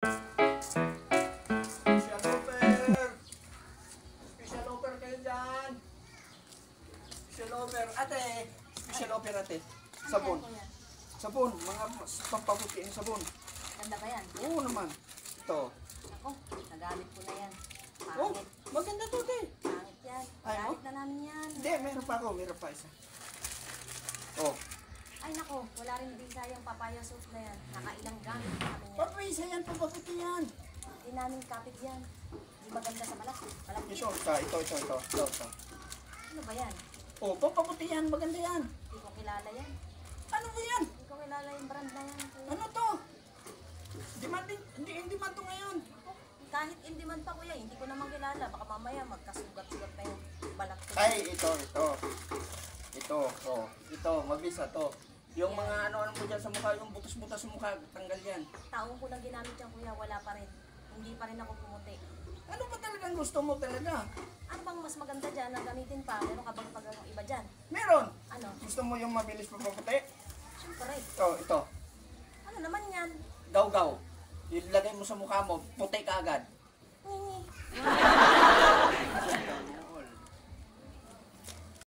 Special offer! Special offer kayo dyan! Special offer, ate! Special offer, ate. Sabon. Sabon, mga pampaputi ng sabon. Ganda ba yan? Oo naman. Ito. Ako, nagamit ko na yan. Oh, Pangit. maganda to, te. Pangit yan. Ay, mo? Gamit na namin yan. Hindi, meron pa ako. Meron pa isa. Oh. Ay nako, wala rin din sayang papaya soup na yan. Nakailang gamit na namin yan. Papaysa yan, pampaputi yan. Hindi namin kapit yan. Hindi maganda sa balat. Malaki. Ito. Ano ba yan? Oh, pampaputi yan. Maganda yan. Hindi ko kilala yan. Ano ba yan? Hindi ko kilala yung brand na yan. Kuya. Ano to? Hindi man to ngayon. Ako, kahit hindi man pa kuya, hindi ko naman kilala. Baka mamaya magkasugat-sugat na yung balat ko. Ay, ito. Ito, mabisa to. Yung mga ano mo dyan sa mukha, yung butas-butas sa mukha, tanggal yan. Taong ko nang ginamit yan kuya, wala pa rin. Hindi pa rin ako pumuti. Ano ba talagang gusto mo talaga? Ano bang mas maganda dyan na gamitin pa? Meron ka bang pag iba dyan? Meron! Ano? Gusto mo yung mabilis papaputi? Siyempre. Ito. Ano naman yan? Gaw-gaw. Ilagay mo sa mukha mo, puti ka agad. Nini.